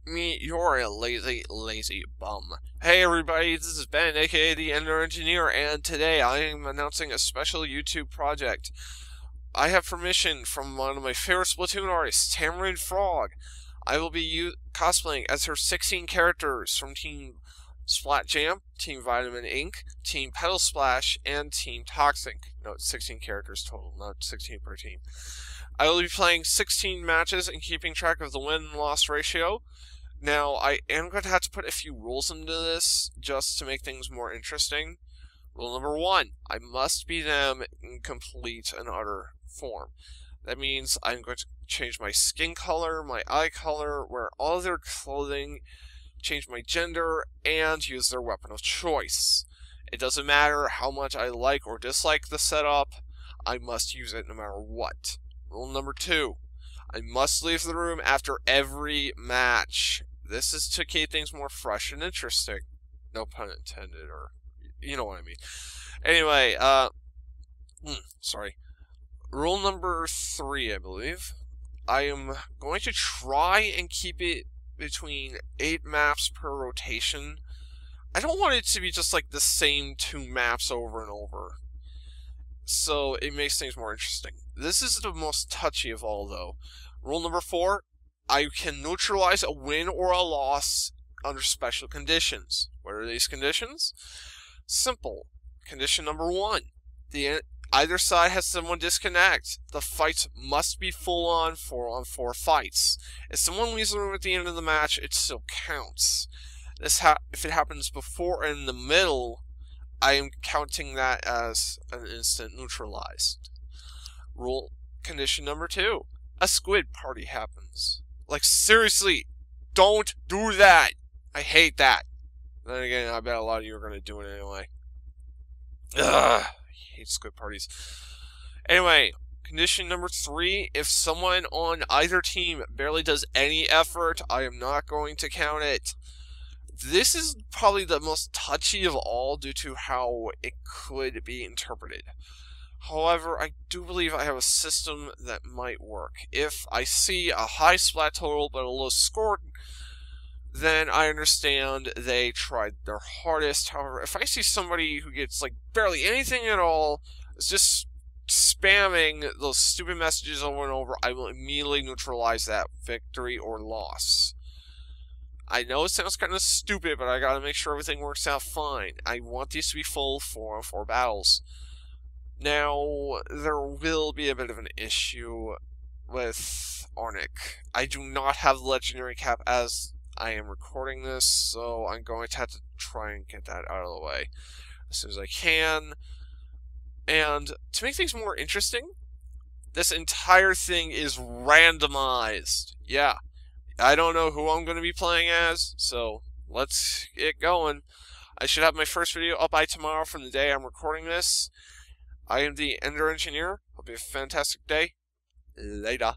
me, you're a lazy bum. Hey everybody, this is Ben, aka the Ender Engineer, and today I am announcing a special YouTube project. I have permission from one of my favorite Splatoon artists, Tamarinfrog. I will be cosplaying as her 16 characters from Team Splat Jam, Team Vitamin Inc., Team Pedal Splash, and Team Toxic. No, it's 16 characters total, not 16 per team. I will be playing 16 matches and keeping track of the win-loss ratio. Now, I am going to have to put a few rules into this just to make things more interesting. Rule number 1, I must be them in complete and utter form. That means I'm going to change my skin color, my eye color, wear all of their clothing, change my gender, and use their weapon of choice. It doesn't matter how much I like or dislike the setup, I must use it no matter what. Rule number 2, I must leave the room after every match. This is to keep things more fresh and interesting. No pun intended, or you know what I mean. Anyway, sorry. Rule number 3, I believe. I am going to try and keep it between 8 maps per rotation. I don't want it to be just like the same 2 maps over and over. So it makes things more interesting. This is the most touchy of all, though. Rule number 4, I can neutralize a win or a loss under special conditions. What are these conditions? Simple. Condition number 1, either side has someone disconnect. The fights must be full-on 4-on-4 fights. If someone leaves the room at the end of the match, it still counts. If it happens before and in the middle, I am counting that as an instant neutralized. Condition number 2, a squid party happens. Like, seriously, don't do that! I hate that. Then again, I bet a lot of you are going to do it anyway. Ugh, I hate squid parties. Anyway, condition number 3, if someone on either team barely does any effort, I am not going to count it. This is probably the most touchy of all due to how it could be interpreted. However, I do believe I have a system that might work. If I see a high splat total but a low score, then I understand they tried their hardest. However, if I see somebody who gets like barely anything at all, is just spamming those stupid messages over and over, I will immediately neutralize that victory or loss. I know it sounds kind of stupid, but I gotta make sure everything works out fine. I want these to be full 4-on-4 battles. Now, there will be a bit of an issue with Arnic. I do not have the legendary cap as I am recording this, so I'm going to have to try and get that out of the way as soon as I can. And to make things more interesting, this entire thing is randomized. Yeah, I don't know who I'm going to be playing as, so let's get going. I should have my first video up by tomorrow from the day I'm recording this. I am the Ender Engineer. Hope you have a fantastic day. Later.